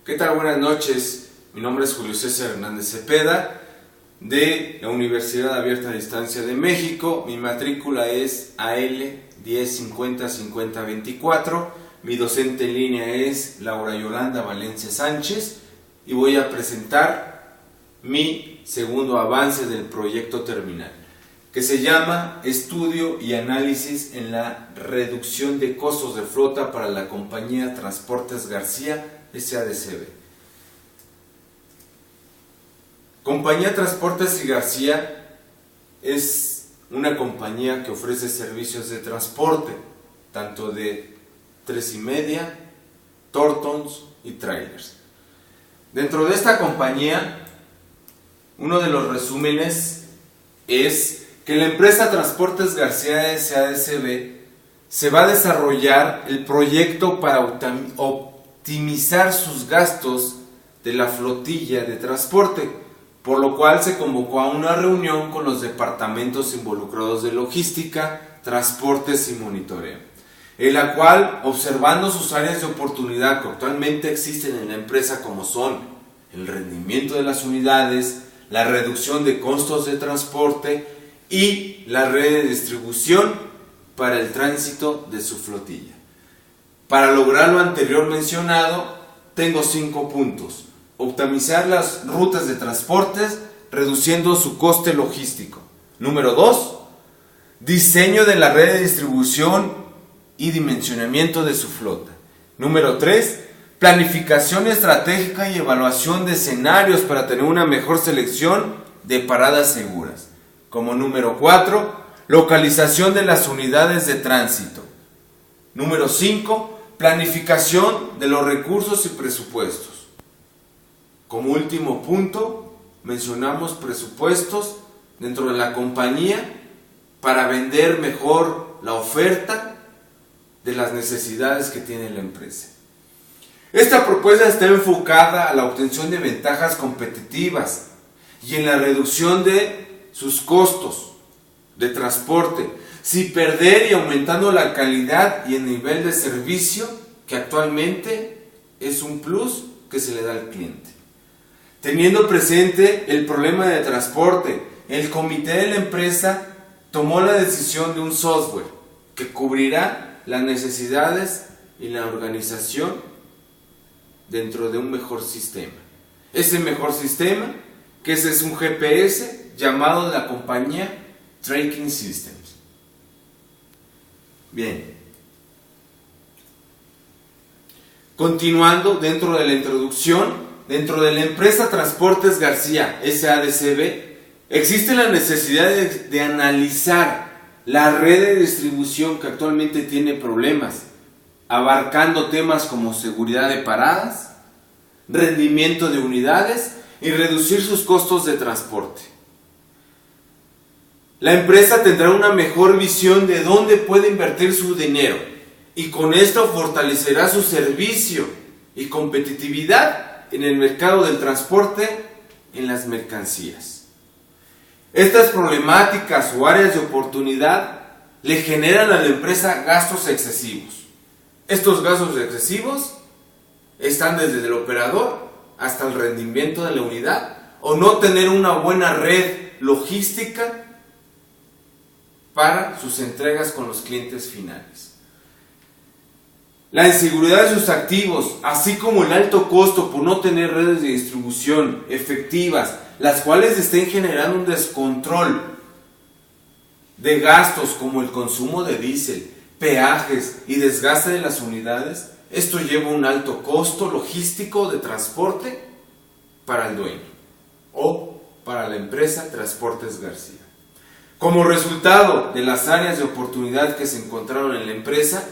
¿Qué tal? Buenas noches. Mi nombre es Julio César Hernández Cepeda, de la Universidad Abierta a Distancia de México. Mi matrícula es AL 10505024. Mi docente en línea es Laura Yolanda Valencia Sánchez y voy a presentar mi segundo avance del proyecto terminal, que se llama Estudio y Análisis en la Reducción de Costos de Flota para la compañía Transportes García SADCB. Compañía Transportes y García es una compañía que ofrece servicios de transporte, tanto de 3.5, tortons y trailers. Dentro de esta compañía, uno de los resúmenes es que la empresa Transportes García SADCB se va a desarrollar el proyecto para optimizar sus gastos de la flotilla de transporte, por lo cual se convocó a una reunión con los departamentos involucrados de logística, transportes y monitoreo, en la cual, observando sus áreas de oportunidad que actualmente existen en la empresa, como son el rendimiento de las unidades, la reducción de costos de transporte y la red de distribución para el tránsito de su flotilla. Para lograr lo anterior mencionado, tengo 5 puntos. Optimizar las rutas de transportes, reduciendo su coste logístico. Número 2, diseño de la red de distribución y dimensionamiento de su flota. Número 3, planificación estratégica y evaluación de escenarios para tener una mejor selección de paradas seguras. Como número 4, localización de las unidades de tránsito. Número 5, planificación de los recursos y presupuestos. Como último punto, mencionamos presupuestos dentro de la compañía para vender mejor la oferta de las necesidades que tiene la empresa. Esta propuesta está enfocada a la obtención de ventajas competitivas y en la reducción de sus costos de transporte, sin perder y aumentando la calidad y el nivel de servicio que actualmente es un plus que se le da al cliente. Teniendo presente el problema de transporte, el comité de la empresa tomó la decisión de un software que cubrirá las necesidades y la organización dentro de un mejor sistema. Ese mejor sistema, que ese es un GPS llamado de la compañía Tracking Systems. Bien. Continuando dentro de la introducción, dentro de la empresa Transportes García SADCB, existe la necesidad de analizar la red de distribución que actualmente tiene problemas, abarcando temas como seguridad de paradas, rendimiento de unidades y reducir sus costos de transporte. La empresa tendrá una mejor visión de dónde puede invertir su dinero y con esto fortalecerá su servicio y competitividad en el mercado del transporte en las mercancías. Estas problemáticas o áreas de oportunidad le generan a la empresa gastos excesivos. Estos gastos excesivos están desde el operador hasta el rendimiento de la unidad o no tener una buena red logística para sus entregas con los clientes finales. La inseguridad de sus activos, así como el alto costo por no tener redes de distribución efectivas, las cuales estén generando un descontrol de gastos como el consumo de diésel, peajes y desgaste de las unidades, esto lleva un alto costo logístico de transporte para el dueño o para la empresa Transportes García. Como resultado de las áreas de oportunidad que se encontraron en la empresa,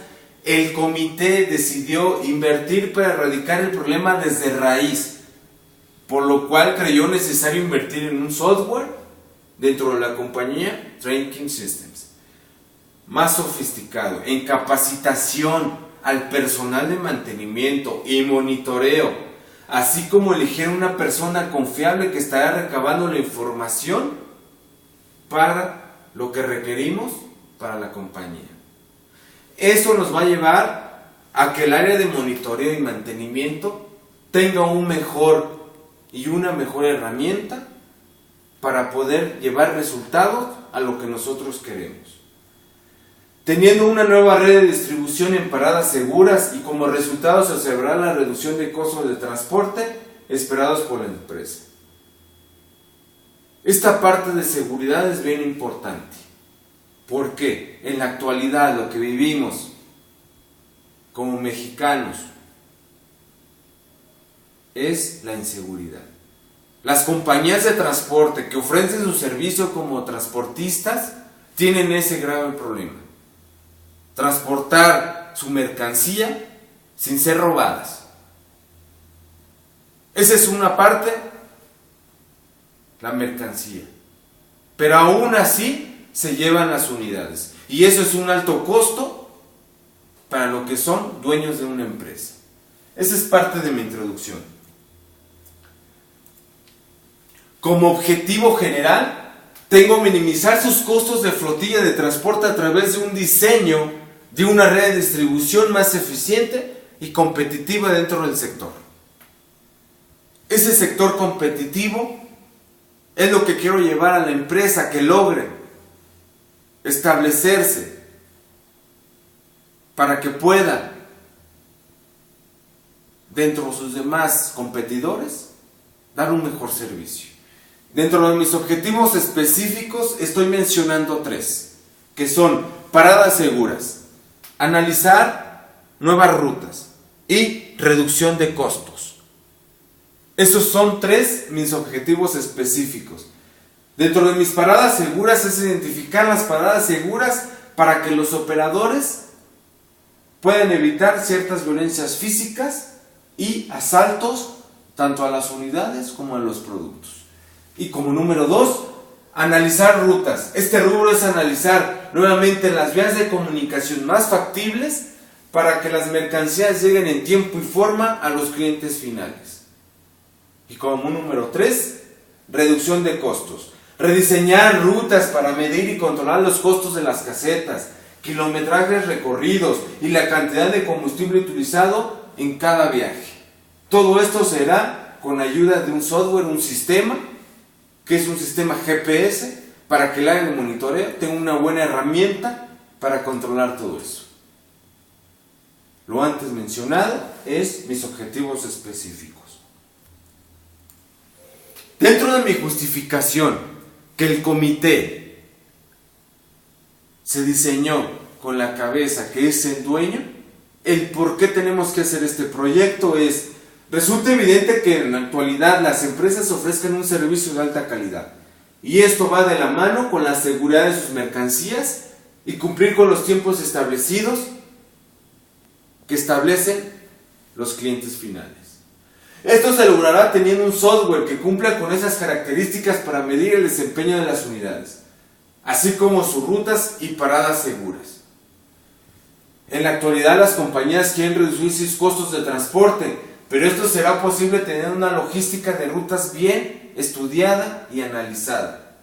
el comité decidió invertir para erradicar el problema desde raíz, por lo cual creyó necesario invertir en un software dentro de la compañía Tracking Systems, más sofisticado, en capacitación al personal de mantenimiento y monitoreo, así como elegir una persona confiable que estará recabando la información para lo que requerimos para la compañía. Eso nos va a llevar a que el área de monitoreo y mantenimiento tenga un mejor y una mejor herramienta para poder llevar resultados a lo que nosotros queremos. Teniendo una nueva red de distribución en paradas seguras y como resultado se observará la reducción de costos de transporte esperados por la empresa. Esta parte de seguridad es bien importante, porque en la actualidad lo que vivimos como mexicanos es la inseguridad. Las compañías de transporte que ofrecen su servicio como transportistas tienen ese grave problema: transportar su mercancía sin ser robadas. Esa es una parte, la mercancía. Pero aún así se llevan las unidades. Y eso es un alto costo para lo que son dueños de una empresa. Esa es parte de mi introducción. Como objetivo general, tengo minimizar sus costos de flotilla de transporte a través de un diseño de una red de distribución más eficiente y competitiva dentro del sector. Ese sector competitivo es lo que quiero llevar a la empresa, que logre establecerse para que pueda, dentro de sus demás competidores, dar un mejor servicio. Dentro de mis objetivos específicos estoy mencionando 3, que son paradas seguras, analizar nuevas rutas y reducción de costos. Esos son 3 mis objetivos específicos. Dentro de mis paradas seguras es identificar las paradas seguras para que los operadores puedan evitar ciertas violencias físicas y asaltos tanto a las unidades como a los productos. Y como número 2, analizar rutas. Este rubro es analizar nuevamente las vías de comunicación más factibles para que las mercancías lleguen en tiempo y forma a los clientes finales. Y como número 3, reducción de costos. Rediseñar rutas para medir y controlar los costos de las casetas, kilometrajes recorridos y la cantidad de combustible utilizado en cada viaje. Todo esto será con ayuda de un software, un sistema, que es un sistema GPS, para que el área de monitoreo tenga una buena herramienta para controlar todo eso. Lo antes mencionado es mis objetivos específicos. Dentro de mi justificación que el comité se diseñó con la cabeza que es el dueño, el por qué tenemos que hacer este proyecto es: resulta evidente que en la actualidad las empresas ofrezcan un servicio de alta calidad, y esto va de la mano con la seguridad de sus mercancías y cumplir con los tiempos establecidos que establecen los clientes finales. Esto se logrará teniendo un software que cumpla con esas características para medir el desempeño de las unidades, así como sus rutas y paradas seguras. En la actualidad las compañías quieren reducir sus costos de transporte, pero esto será posible teniendo una logística de rutas bien estudiada y analizada,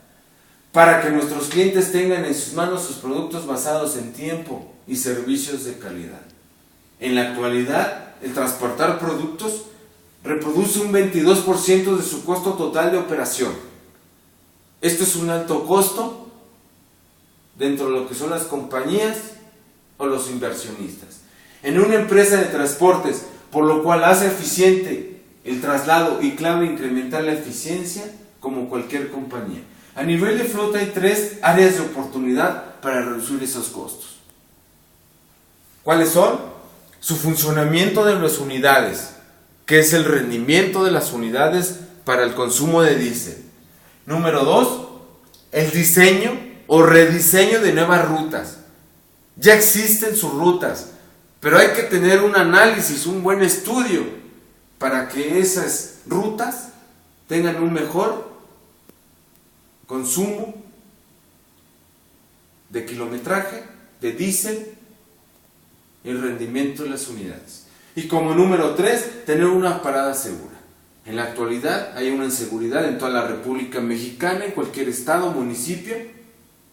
para que nuestros clientes tengan en sus manos sus productos basados en tiempo y servicios de calidad. En la actualidad, el transportar productos reproduce un 22% de su costo total de operación. Esto es un alto costo dentro de lo que son las compañías o los inversionistas. En una empresa de transportes, por lo cual hace eficiente el traslado y clave incrementar la eficiencia como cualquier compañía. A nivel de flota hay 3 áreas de oportunidad para reducir esos costos. ¿Cuáles son? Su funcionamiento de las unidades, que es el rendimiento de las unidades para el consumo de diésel. Número 2, el diseño o rediseño de nuevas rutas. Ya existen sus rutas, pero hay que tener un análisis, un buen estudio para que esas rutas tengan un mejor consumo de kilometraje, de diésel y el rendimiento de las unidades. Y como número 3, tener una parada segura. En la actualidad hay una inseguridad en toda la República Mexicana, en cualquier estado o municipio,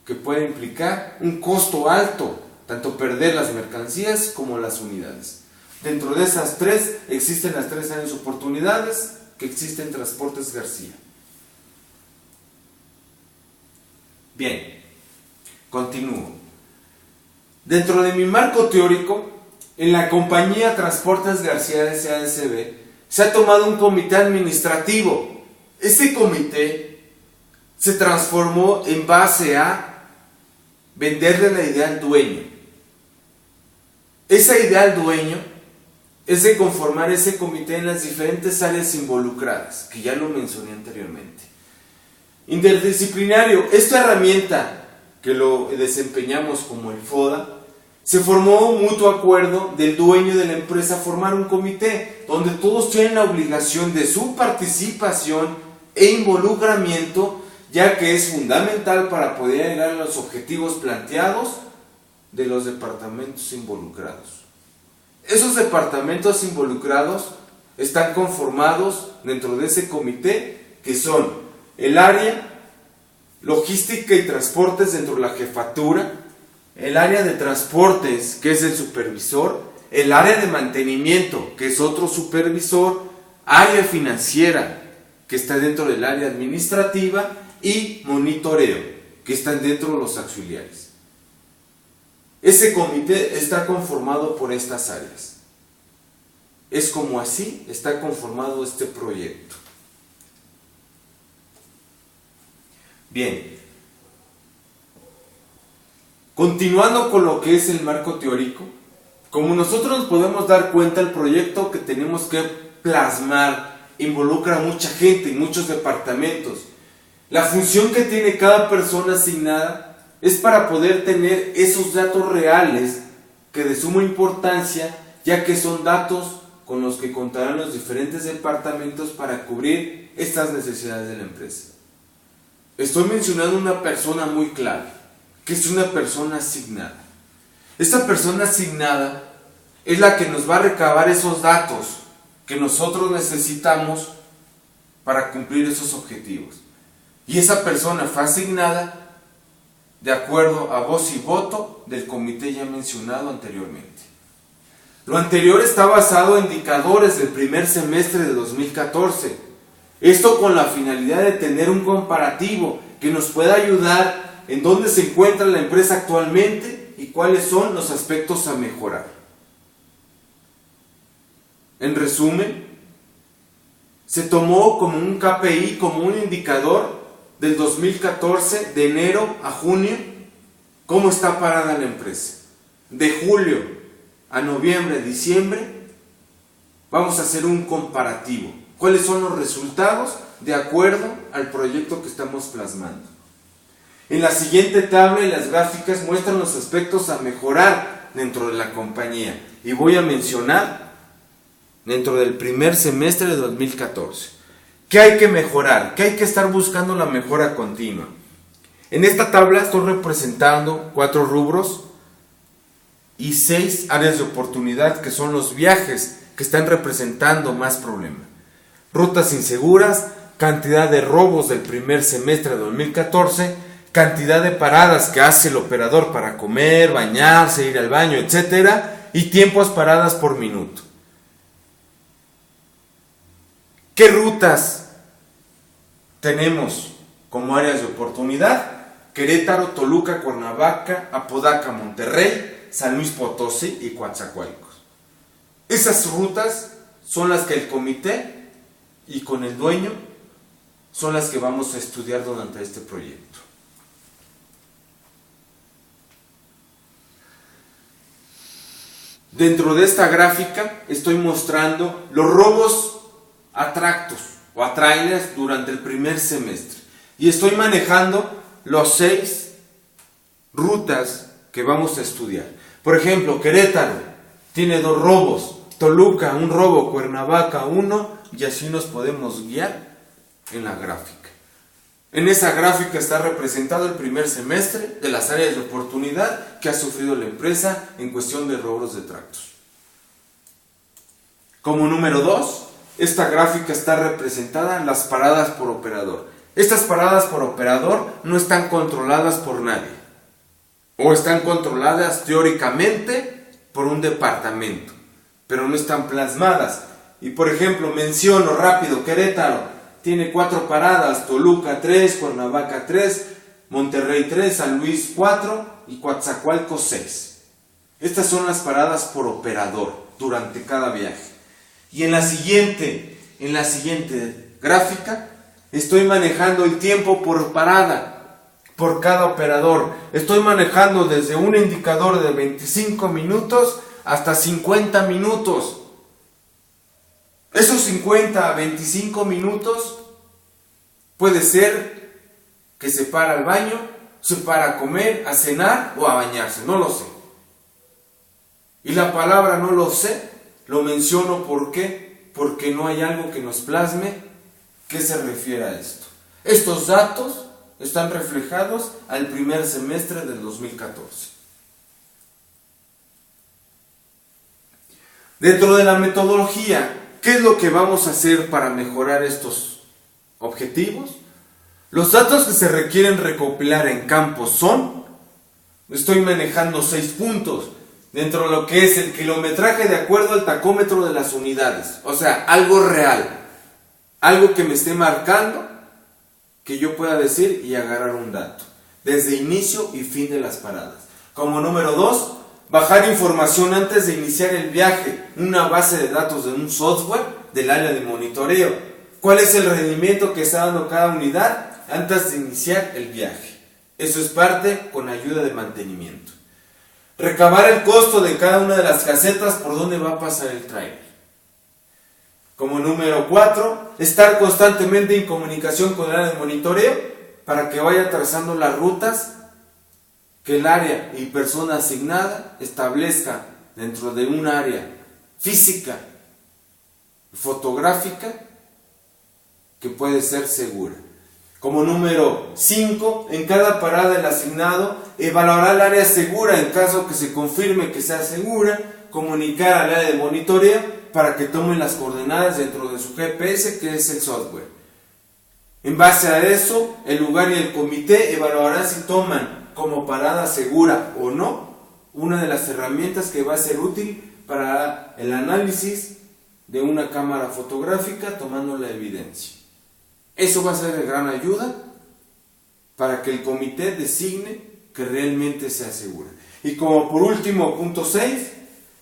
que puede implicar un costo alto, tanto perder las mercancías como las unidades. Dentro de esas tres existen las tres áreas de oportunidades que existen en Transportes García. Bien, continúo. Dentro de mi marco teórico, en la compañía Transportes García S.A.S.B. se ha tomado un comité administrativo. Ese comité se transformó en base a venderle la idea al dueño. Esa idea al dueño es de conformar ese comité en las diferentes áreas involucradas, que ya lo mencioné anteriormente. Interdisciplinario, esta herramienta que lo desempeñamos como el FODA, se formó un mutuo acuerdo del dueño de la empresa a formar un comité donde todos tienen la obligación de su participación e involucramiento, ya que es fundamental para poder llegar a los objetivos planteados de los departamentos involucrados. Esos departamentos involucrados están conformados dentro de ese comité, que son el área logística y transportes dentro de la jefatura, el área de transportes, que es el supervisor, el área de mantenimiento, que es otro supervisor, área financiera, que está dentro del área administrativa, y monitoreo, que están dentro de los auxiliares. Ese comité está conformado por estas áreas. Es como así está conformado este proyecto. Bien. Continuando con lo que es el marco teórico, como nosotros nos podemos dar cuenta, el proyecto que tenemos que plasmar involucra a mucha gente y muchos departamentos. La función que tiene cada persona asignada es para poder tener esos datos reales que de suma importancia, ya que son datos con los que contarán los diferentes departamentos para cubrir estas necesidades de la empresa. Estoy mencionando una persona muy clave, que es una persona asignada. Esta persona asignada es la que nos va a recabar esos datos que nosotros necesitamos para cumplir esos objetivos. Y esa persona fue asignada de acuerdo a voz y voto del comité ya mencionado anteriormente. Lo anterior está basado en indicadores del primer semestre de 2014. Esto con la finalidad de tener un comparativo que nos pueda ayudar en dónde se encuentra la empresa actualmente y cuáles son los aspectos a mejorar. En resumen, se tomó como un KPI, como un indicador del 2014, de enero a junio, cómo está parada la empresa. De julio a noviembre, diciembre, vamos a hacer un comparativo. ¿Cuáles son los resultados de acuerdo al proyecto que estamos plasmando? En la siguiente tabla y las gráficas muestran los aspectos a mejorar dentro de la compañía. Y voy a mencionar dentro del primer semestre de 2014. ¿Qué hay que mejorar? ¿Qué hay que estar buscando la mejora continua? En esta tabla estoy representando 4 rubros y 6 áreas de oportunidad, que son los viajes que están representando más problemas. Rutas inseguras, cantidad de robos del primer semestre de 2014, cantidad de paradas que hace el operador para comer, bañarse, ir al baño, etc. y tiempos paradas por minuto. ¿Qué rutas tenemos como áreas de oportunidad? Querétaro, Toluca, Cuernavaca, Apodaca, Monterrey, San Luis Potosí y Coatzacoalcos. Esas rutas son las que el comité y con el dueño son las que vamos a estudiar durante este proyecto. Dentro de esta gráfica estoy mostrando los robos a tractos o a trailers durante el primer semestre. Y estoy manejando los 6 rutas que vamos a estudiar. Por ejemplo, Querétaro tiene 2 robos, Toluca 1 robo, Cuernavaca 1, y así nos podemos guiar en la gráfica. En esa gráfica está representado el primer semestre de las áreas de oportunidad que ha sufrido la empresa en cuestión de robos de tractos. Como número 2, esta gráfica está representada en las paradas por operador. Estas paradas por operador no están controladas por nadie, o están controladas teóricamente por un departamento. pero no están plasmadas. Y por ejemplo, menciono rápido, Querétaro tiene 4 paradas, Toluca 3, Cuernavaca 3, Monterrey 3, San Luis 4 y Coatzacoalcos 6. Estas son las paradas por operador durante cada viaje. Y en la siguiente gráfica estoy manejando el tiempo por parada, por cada operador. Estoy manejando desde un indicador de 25 minutos hasta 50 minutos. Esos 50 a 25 minutos puede ser que se para al baño, se para a comer, a cenar o a bañarse, no lo sé. Y la palabra no lo sé, lo menciono ¿por qué? Porque no hay algo que nos plasme qué se refiere a esto. Estos datos están reflejados al primer semestre del 2014. Dentro de la metodología, ¿qué es lo que vamos a hacer para mejorar estos objetivos? Los datos que se requieren recopilar en campo son, estoy manejando 6 puntos, dentro de lo que es el kilometraje de acuerdo al tacómetro de las unidades. O sea, algo real, algo que me esté marcando, que yo pueda decir y agarrar un dato, desde inicio y fin de las paradas. Como número 2, bajar información antes de iniciar el viaje, una base de datos de un software del área de monitoreo. ¿Cuál es el rendimiento que está dando cada unidad antes de iniciar el viaje? Eso es parte con ayuda de mantenimiento. Recabar el costo de cada una de las casetas por donde va a pasar el tráiler. Como número 4, estar constantemente en comunicación con el área de monitoreo para que vaya trazando las rutas que el área y persona asignada establezca dentro de un área física, fotográfica, que puede ser segura. Como número 5, en cada parada el asignado evaluará el área segura en caso que se confirme que sea segura, comunicar al área de monitoreo para que tomen las coordenadas dentro de su GPS, que es el software. En base a eso, el lugar y el comité evaluarán si toman como parada segura o no una de las herramientas que va a ser útil para el análisis de una cámara fotográfica tomando la evidencia. Eso va a ser de gran ayuda para que el comité designe que realmente sea segura. Y como por último, punto 6,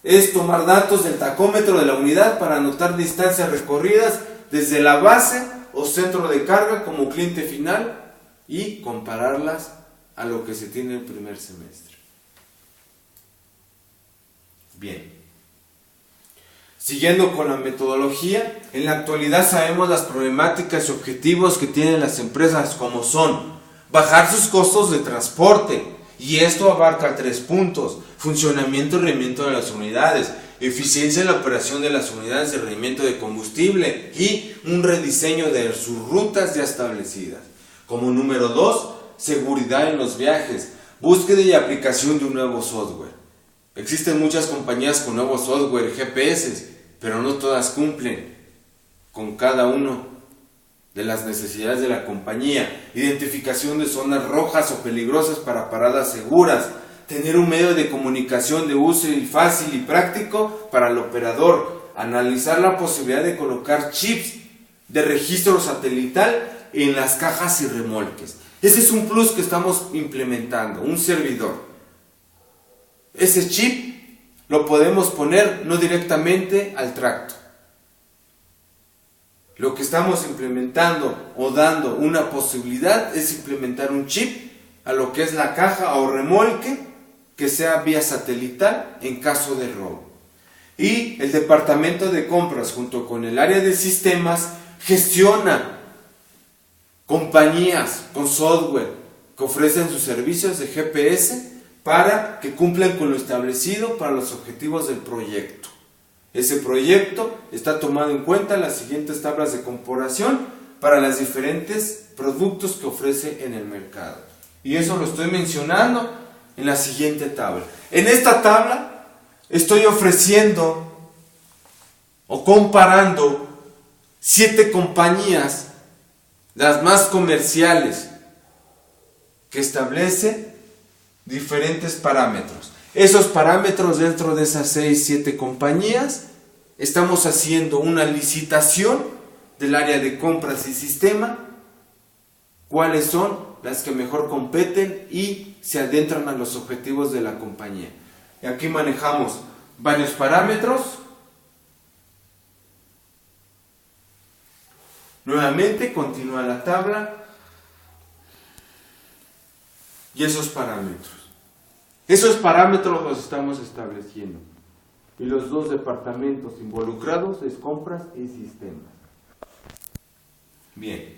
es tomar datos del tacómetro de la unidad para anotar distancias recorridas desde la base o centro de carga como cliente final y compararlas a lo que se tiene en el primer semestre. Bien. Siguiendo con la metodología, en la actualidad sabemos las problemáticas y objetivos que tienen las empresas, como son bajar sus costos de transporte, y esto abarca 3 puntos: funcionamiento y rendimiento de las unidades, eficiencia en la operación de las unidades de rendimiento de combustible y un rediseño de sus rutas ya establecidas. Como número 2, seguridad en los viajes, búsqueda y aplicación de un nuevo software. Existen muchas compañías con nuevos software GPS, pero no todas cumplen con cada uno de las necesidades de la compañía. Identificación de zonas rojas o peligrosas para paradas seguras. Tener un medio de comunicación de uso fácil y práctico para el operador. Analizar la posibilidad de colocar chips de registro satelital en las cajas y remolques. Ese es un plus que estamos implementando, un servidor. Ese chip lo podemos poner no directamente al tracto. Lo que estamos implementando o dando una posibilidad es implementar un chip a lo que es la caja o remolque que sea vía satelital en caso de robo. Y el departamento de compras junto con el área de sistemas gestiona compañías con software que ofrecen sus servicios de GPS para que cumplan con lo establecido para los objetivos del proyecto. Ese proyecto está tomando en cuenta las siguientes tablas de comparación para los diferentes productos que ofrece en el mercado. Y eso lo estoy mencionando en la siguiente tabla. En esta tabla estoy ofreciendo o comparando 7 compañías, las más comerciales, que establecen diferentes parámetros. Esos parámetros dentro de esas 6-7 compañías estamos haciendo una licitación del área de compras y sistema, cuáles son las que mejor competen y se adentran a los objetivos de la compañía. Y aquí manejamos varios parámetros. Nuevamente continúa la tabla y esos parámetros. Esos parámetros los estamos estableciendo. Y los dos departamentos involucrados es compras y sistemas. Bien.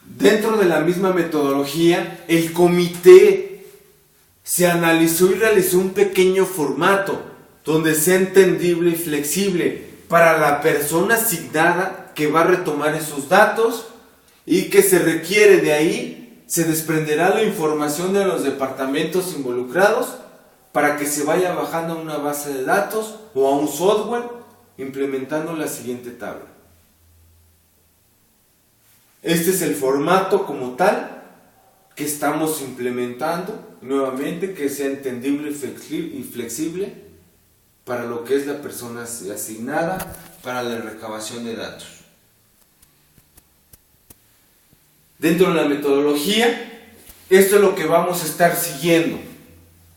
Dentro de la misma metodología, el comité se analizó y realizó un pequeño formato donde sea entendible y flexible para la persona asignada que va a retomar esos datos y que se requiere de ahí, se desprenderá la información de los departamentos involucrados para que se vaya bajando a una base de datos o a un software implementando la siguiente tabla. Este es el formato como tal que estamos implementando nuevamente, que sea entendible y flexible para lo que es la persona asignada para la recabación de datos. Dentro de la metodología, esto es lo que vamos a estar siguiendo,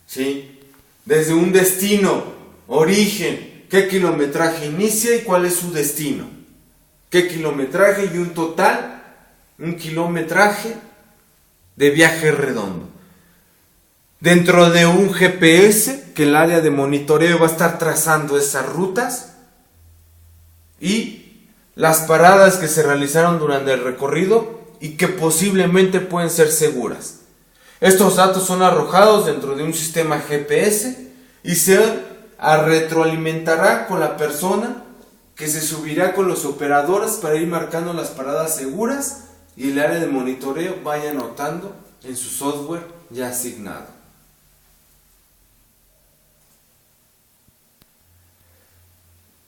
¿sí? Desde un destino, origen, qué kilometraje inicia y cuál es su destino, qué kilometraje y un total, un kilometraje de viaje redondo. Dentro de un GPS, que el área de monitoreo va a estar trazando esas rutas y las paradas que se realizaron durante el recorrido y que posiblemente pueden ser seguras. Estos datos son arrojados dentro de un sistema GPS y se retroalimentará con la persona que se subirá con los operadores para ir marcando las paradas seguras y el área de monitoreo vaya anotando en su software ya asignado.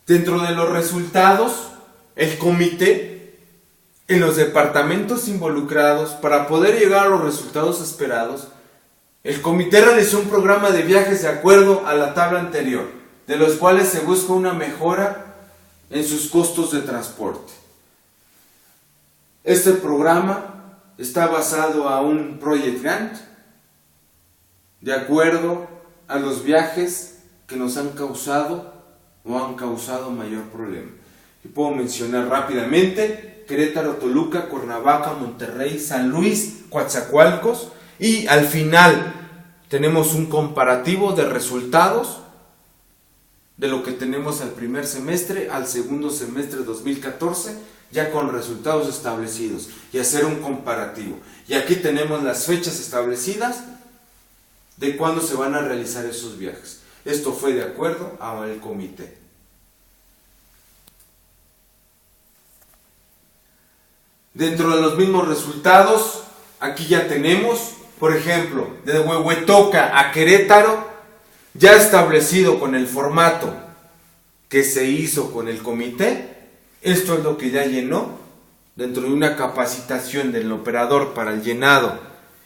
Dentro de los resultados, el comité en los departamentos involucrados, para poder llegar a los resultados esperados, el comité realizó un programa de viajes de acuerdo a la tabla anterior, de los cuales se busca una mejora en sus costos de transporte. Este programa está basado a un Project Grant, de acuerdo a los viajes que nos han causado o han causado mayor problema. Y puedo mencionar rápidamente Querétaro, Toluca, Cuernavaca, Monterrey, San Luis, Coatzacoalcos, y al final tenemos un comparativo de resultados de lo que tenemos al primer semestre al segundo semestre 2014, ya con resultados establecidos, y hacer un comparativo. Y aquí tenemos las fechas establecidas de cuándo se van a realizar esos viajes. Esto fue de acuerdo al comité. Dentro de los mismos resultados, aquí ya tenemos, por ejemplo, de Huehuetoca a Querétaro, ya establecido con el formato que se hizo con el comité. Esto es lo que ya llenó dentro de una capacitación del operador para el llenado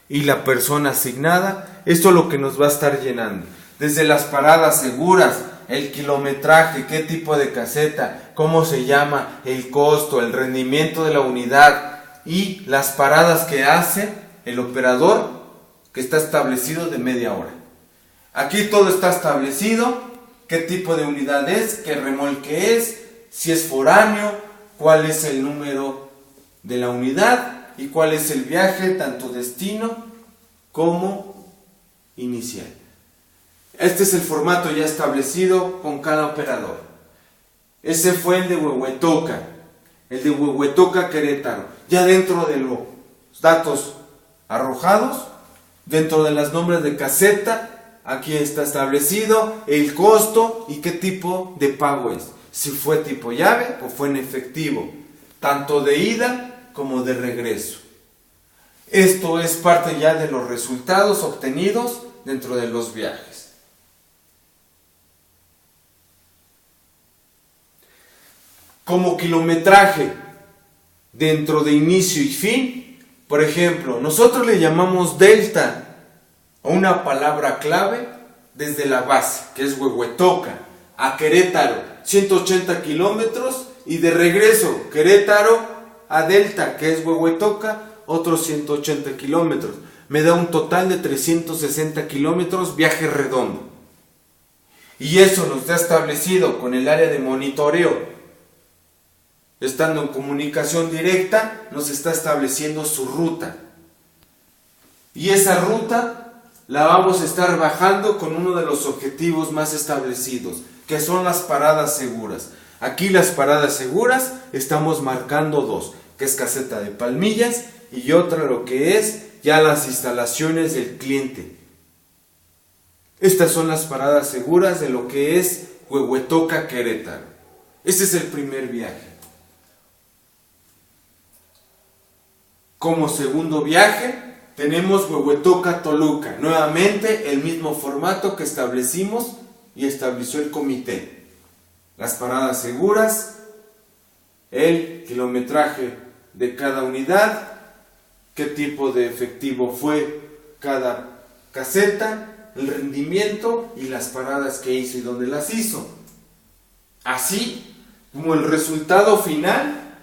y la persona asignada. Esto es lo que nos va a estar llenando. Desde las paradas seguras, el kilometraje, qué tipo de caseta, cómo se llama, el costo, el rendimiento de la unidad y las paradas que hace el operador, que está establecido de media hora. Aquí todo está establecido, qué tipo de unidad es, qué remolque es, si es foráneo, cuál es el número de la unidad y cuál es el viaje, tanto destino como inicial. Este es el formato ya establecido con cada operador. Ese fue el de Huehuetoca, el de Huehuetoca Querétaro. Ya dentro de los datos arrojados, dentro de los nombres de caseta, aquí está establecido el costo y qué tipo de pago es. Si fue tipo llave o fue en efectivo, tanto de ida como de regreso. Esto es parte ya de los resultados obtenidos dentro de los viajes. Como kilometraje dentro de inicio y fin, por ejemplo, nosotros le llamamos delta a una palabra clave desde la base, que es Huehuetoca, a Querétaro, 180 kilómetros, y de regreso Querétaro a Delta, que es Huehuetoca, otros 180 kilómetros. Me da un total de 360 kilómetros viaje redondo. Y eso nos está establecido con el área de monitoreo. Estando en comunicación directa, nos está estableciendo su ruta. Y esa ruta la vamos a estar bajando con uno de los objetivos más establecidos, que son las paradas seguras. Aquí las paradas seguras estamos marcando dos, que es Caseta de Palmillas y otra lo que es ya las instalaciones del cliente. Estas son las paradas seguras de lo que es Huehuetoca, Querétaro. Este es el primer viaje. Como segundo viaje tenemos Huehuetoca, Toluca. Nuevamente el mismo formato que establecimos y estableció el comité. Las paradas seguras, el kilometraje de cada unidad, qué tipo de efectivo fue cada caseta, el rendimiento y las paradas que hizo y dónde las hizo. Así como el resultado final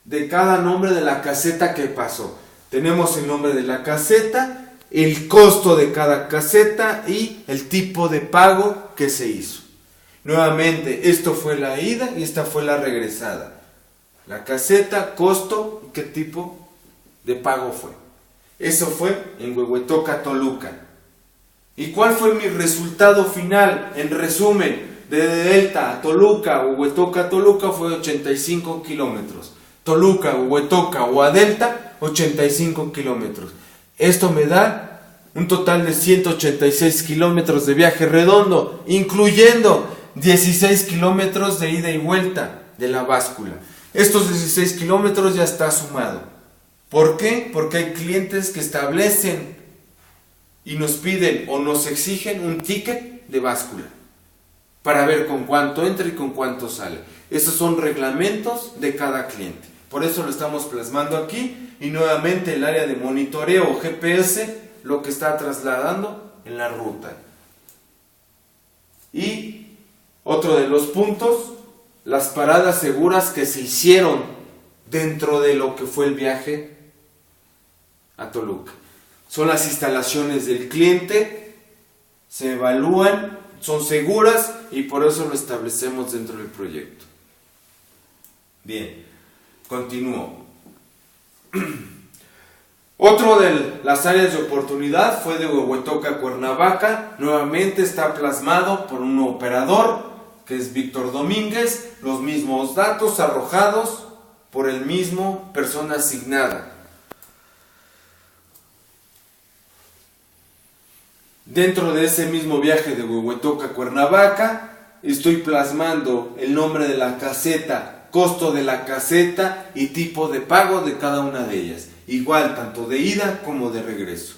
de cada nombre de la caseta que pasó. Tenemos el nombre de la caseta, el costo de cada caseta y el tipo de pago que se hizo. Nuevamente, esto fue la ida y esta fue la regresada. La caseta, costo y qué tipo de pago fue. Eso fue en Huehuetoca, Toluca. ¿Y cuál fue mi resultado final? En resumen, de Delta a Toluca, Huehuetoca, Toluca fue 85 kilómetros. Toluca, Huehuetoca o a Delta, 85 kilómetros. Esto me da un total de 186 kilómetros de viaje redondo, incluyendo 16 kilómetros de ida y vuelta de la báscula. Estos 16 kilómetros ya está sumado. ¿Por qué? Porque hay clientes que establecen y nos piden o nos exigen un ticket de báscula para ver con cuánto entra y con cuánto sale. Esos son reglamentos de cada cliente. Por eso lo estamos plasmando aquí y nuevamente el área de monitoreo o GPS lo que está trasladando en la ruta. Y otro de los puntos, las paradas seguras que se hicieron dentro de lo que fue el viaje a Toluca. Son las instalaciones del cliente, se evalúan, son seguras y por eso lo establecemos dentro del proyecto. Bien, continúo. Otro de las áreas de oportunidad fue de Huehuetoca a Cuernavaca. Nuevamente está plasmado por un operador que es Víctor Domínguez, los mismos datos arrojados por el mismo persona asignada. Dentro de ese mismo viaje de Huehuetoca a Cuernavaca, estoy plasmando el nombre de la caseta, costo de la caseta y tipo de pago de cada una de ellas. Igual, tanto de ida como de regreso.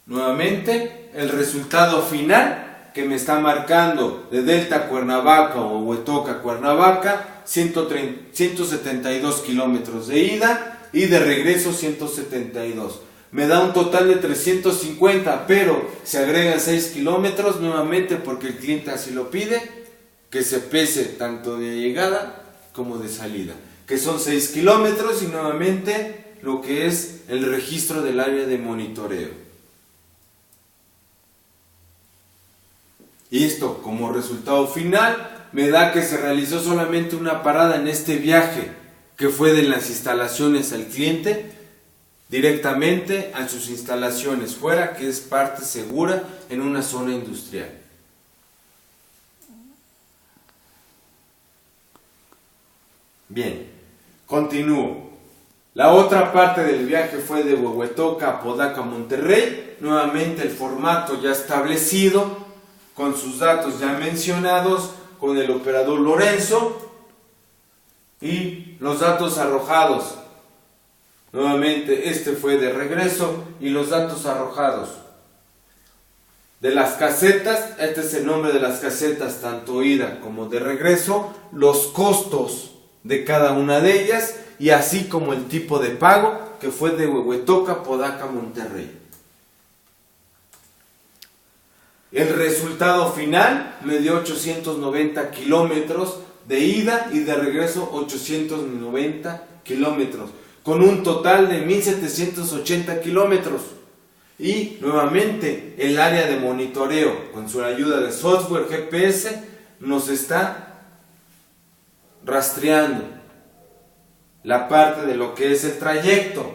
Nuevamente, el resultado final que me está marcando de Delta a Cuernavaca o Huehuetoca a Cuernavaca, 172 kilómetros de ida y de regreso 172. Me da un total de 350, pero se agregan 6 kilómetros nuevamente porque el cliente así lo pide, que se pese tanto de llegada como de salida, que son 6 kilómetros y nuevamente lo que es el registro del área de monitoreo. Y esto como resultado final me da que se realizó solamente una parada en este viaje, que fue de las instalaciones al cliente directamente a sus instalaciones fuera, que es parte segura en una zona industrial. Bien, continúo. La otra parte del viaje fue de Huehuetoca a Apodaca, Monterrey. Nuevamente el formato ya establecido, con sus datos ya mencionados, con el operador Lorenzo y los datos arrojados. Nuevamente este fue de regreso y los datos arrojados. De las casetas, este es el nombre de las casetas, tanto ida como de regreso, los costos de cada una de ellas y así como el tipo de pago que fue de Huehuetoca, Apodaca, Monterrey. El resultado final me dio 890 kilómetros de ida y de regreso 890 kilómetros, con un total de 1780 kilómetros. Y nuevamente el área de monitoreo, con su ayuda de software GPS, nos está rastreando la parte de lo que es el trayecto.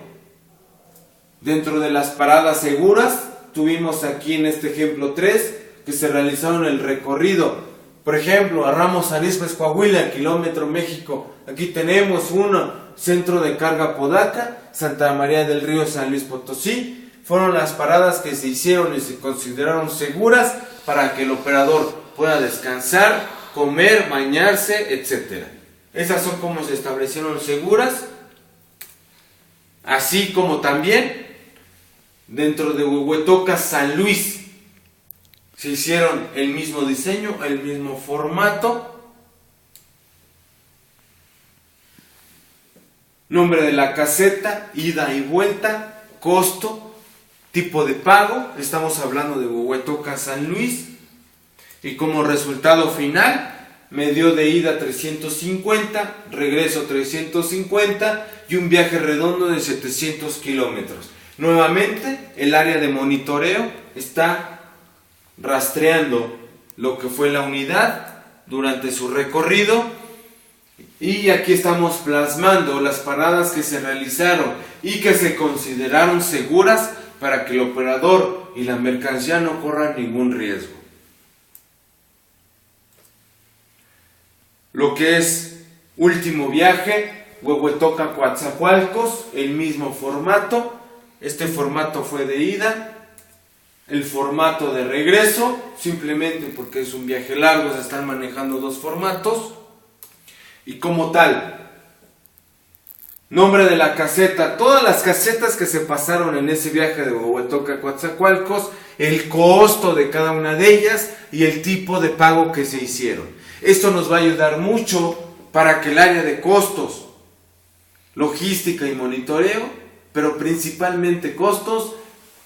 Dentro de las paradas seguras, tuvimos aquí en este ejemplo 3 que se realizaron el recorrido. Por ejemplo, a Ramos Arizpe, Coahuila, kilómetro México. Aquí tenemos uno, centro de carga Podaca, Santa María del Río, San Luis Potosí. Fueron las paradas que se hicieron y se consideraron seguras para que el operador pueda descansar, comer, bañarse, etc. Esas son como se establecieron seguras, así como también dentro de Huehuetoca, San Luis, se hicieron el mismo diseño, el mismo formato. Nombre de la caseta, ida y vuelta, costo, tipo de pago, estamos hablando de Huehuetoca, San Luis, y como resultado final me dio de ida 350, regreso 350 y un viaje redondo de 700 kilómetros. Nuevamente el área de monitoreo está rastreando lo que fue la unidad durante su recorrido, y aquí estamos plasmando las paradas que se realizaron y que se consideraron seguras para que el operador y la mercancía no corran ningún riesgo. Lo que es último viaje, Huehuetoca, Coatzacoalcos, el mismo formato. Este formato fue de ida. El formato de regreso, simplemente porque es un viaje largo, se están manejando dos formatos. Y como tal, nombre de la caseta, todas las casetas que se pasaron en ese viaje de Huehuetoca a Coatzacoalcos, el costo de cada una de ellas y el tipo de pago que se hicieron. Esto nos va a ayudar mucho para que el área de costos, logística y monitoreo, pero principalmente costos,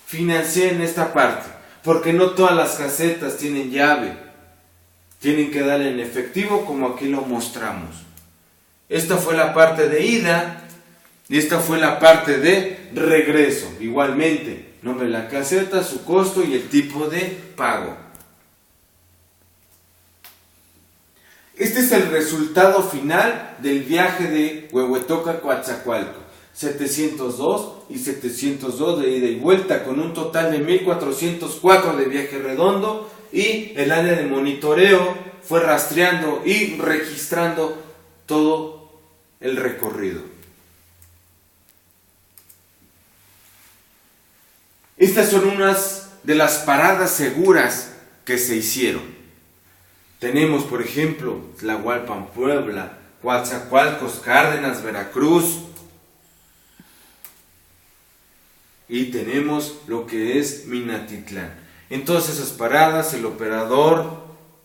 financien esta parte, porque no todas las casetas tienen llave, tienen que dar en efectivo como aquí lo mostramos. Esta fue la parte de ida y esta fue la parte de regreso. Igualmente, nombre de la caseta, su costo y el tipo de pago. Este es el resultado final del viaje de Huehuetoca a Coatzacoalcos. 702 y 702 de ida y vuelta, con un total de 1404 de viaje redondo, y el área de monitoreo fue rastreando y registrando todo el recorrido. Estas son unas de las paradas seguras que se hicieron. Tenemos, por ejemplo, Tlahualpan, Puebla, Coatzacoalcos, Cárdenas, Veracruz. Y tenemos lo que es Minatitlán. En todas esas paradas, el operador,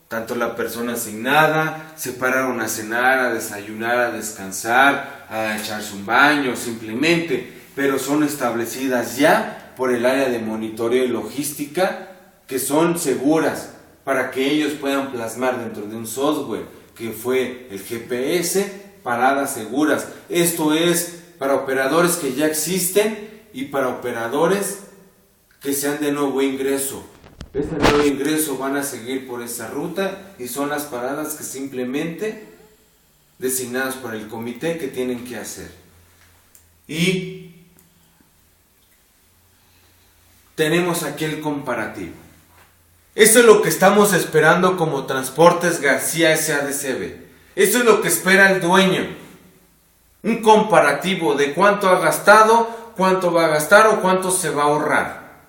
tanto la persona asignada, se pararon a cenar, a desayunar, a descansar, a echarse un baño, simplemente, pero son establecidas ya por el área de monitoreo y logística, que son seguras para que ellos puedan plasmar dentro de un software que fue el GPS, paradas seguras. Esto es para operadores que ya existen y para operadores que sean de nuevo ingreso. Este nuevo ingreso van a seguir por esa ruta y son las paradas que simplemente designadas por el comité que tienen que hacer. Y tenemos aquí el comparativo. Esto es lo que estamos esperando como Transportes García S.A.D.C.B. Esto es lo que espera el dueño. Un comparativo de cuánto ha gastado, cuánto va a gastar o cuánto se va a ahorrar.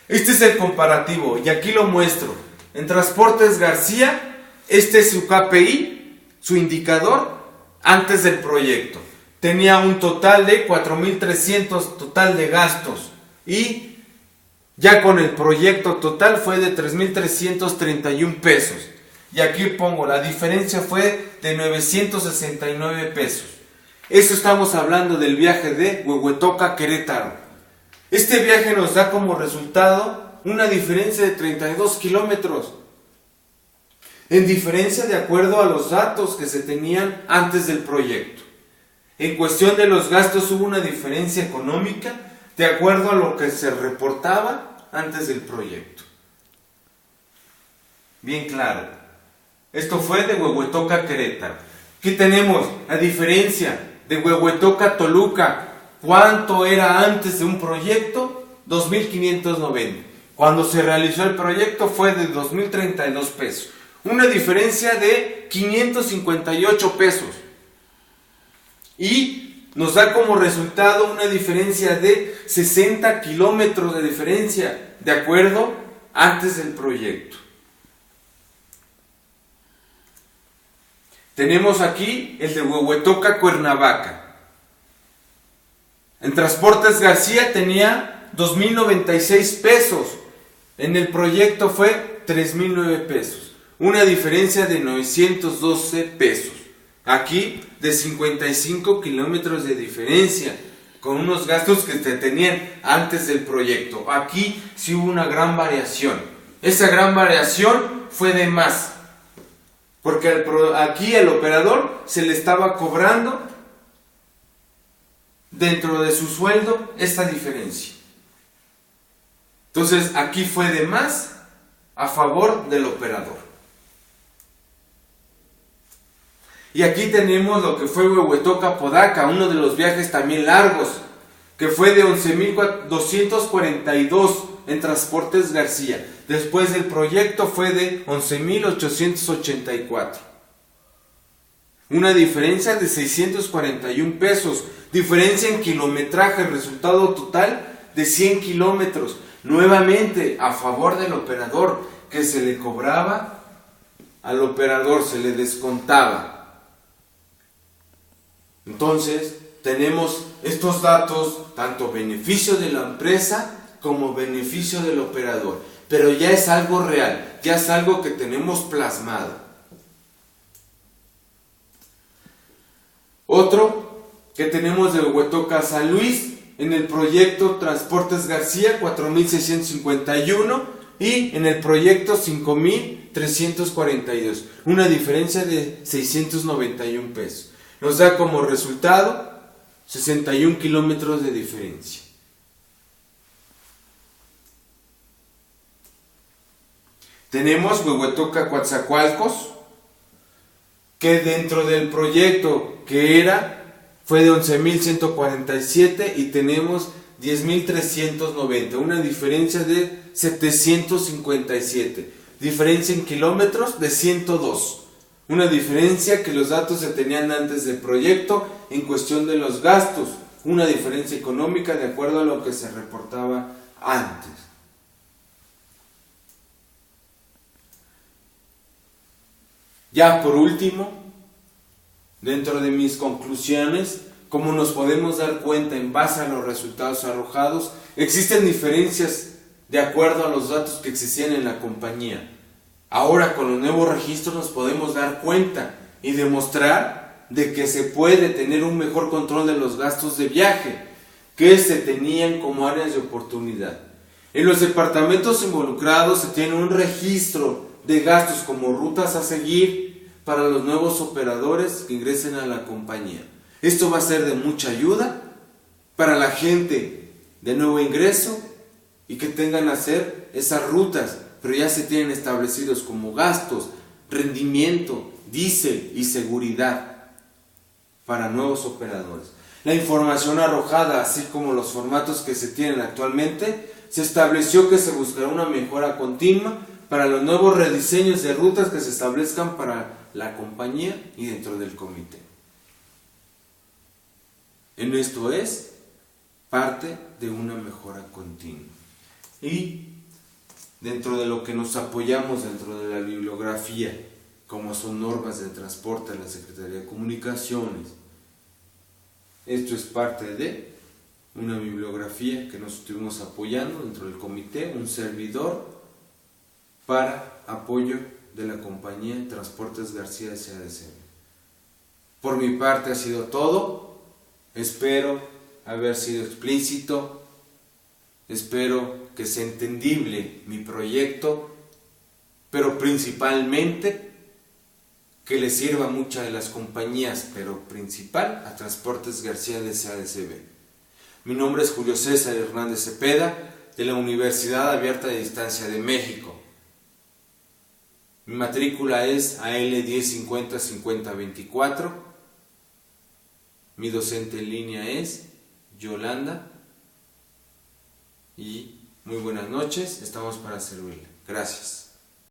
Este es el comparativo y aquí lo muestro. En Transportes García, este es su KPI, su indicador antes del proyecto. Tenía un total de 4,300 total de gastos y ya con el proyecto total fue de 3,331 pesos. Y aquí pongo, la diferencia fue de 969 pesos. Eso estamos hablando del viaje de Huehuetoca a Querétaro. Este viaje nos da como resultado una diferencia de 32 kilómetros. En diferencia de acuerdo a los datos que se tenían antes del proyecto. En cuestión de los gastos hubo una diferencia económica de acuerdo a lo que se reportaba antes del proyecto. Bien claro. Esto fue de Huehuetoca a Querétaro. Aquí tenemos la diferencia de Huehuetoca a Toluca. ¿Cuánto era antes de un proyecto? 2,590. Cuando se realizó el proyecto fue de 2,032 pesos. Una diferencia de 558 pesos. Y nos da como resultado una diferencia de 60 kilómetros de diferencia, de acuerdo antes del proyecto. Tenemos aquí el de Huehuetoca a Cuernavaca. En Transportes García tenía 2,096 pesos. En el proyecto fue 3,009 pesos. Una diferencia de 912 pesos. Aquí de 55 kilómetros de diferencia, con unos gastos que se tenían antes del proyecto. Aquí sí hubo una gran variación. Esa gran variación fue de más. Porque aquí el operador se le estaba cobrando dentro de su sueldo esta diferencia. Entonces aquí fue de más a favor del operador. Y aquí tenemos lo que fue Huehuetoca a Podaca, uno de los viajes también largos, que fue de 11,242 en Transportes García. Después del proyecto fue de 11,884. Una diferencia de 641 pesos. Diferencia en kilometraje, resultado total de 100 kilómetros. Nuevamente a favor del operador, que se le cobraba al operador, se le descontaba. Entonces, tenemos estos datos, tanto beneficio de la empresa como beneficio del operador. Pero ya es algo real, ya es algo que tenemos plasmado. Otro que tenemos de Huehuetoca a San Luis, en el proyecto Transportes García, 4,651, y en el proyecto 5,342. Una diferencia de 691 pesos. Nos da como resultado 61 kilómetros de diferencia. Tenemos Huehuetoca a Coatzacoalcos, que dentro del proyecto que fue de 11,147 y tenemos 10,390, una diferencia de 757, diferencia en kilómetros de 102. Una diferencia que los datos se tenían antes del proyecto en cuestión de los gastos. Una diferencia económica de acuerdo a lo que se reportaba antes. Ya por último, dentro de mis conclusiones, como nos podemos dar cuenta en base a los resultados arrojados, existen diferencias de acuerdo a los datos que existían en la compañía. Ahora con los nuevos registros nos podemos dar cuenta y demostrar de que se puede tener un mejor control de los gastos de viaje que se tenían como áreas de oportunidad. En los departamentos involucrados se tiene un registro de gastos como rutas a seguir para los nuevos operadores que ingresen a la compañía. Esto va a ser de mucha ayuda para la gente de nuevo ingreso y que tengan a hacer esas rutas, pero ya se tienen establecidos como gastos, rendimiento, diésel y seguridad para nuevos operadores. La información arrojada, así como los formatos que se tienen actualmente, se estableció que se buscará una mejora continua para los nuevos rediseños de rutas que se establezcan para la compañía y dentro del comité. En esto es parte de una mejora continua. Y dentro de lo que nos apoyamos dentro de la bibliografía, como son normas de transporte de la Secretaría de Comunicaciones, esto es parte de una bibliografía que nos estuvimos apoyando dentro del comité, un servidor para apoyo de la compañía Transportes García S.A.D.C. Por mi parte ha sido todo. Espero haber sido explícito Espero que sea entendible mi proyecto, pero principalmente que le sirva a muchas de las compañías, pero principal a Transportes García de SADCB. Mi nombre es Julio César Hernández Cepeda, de la Universidad Abierta de Distancia de México. Mi matrícula es AL1050-5024. Mi docente en línea es Yolanda. Y muy buenas noches, estamos para servirle. Gracias.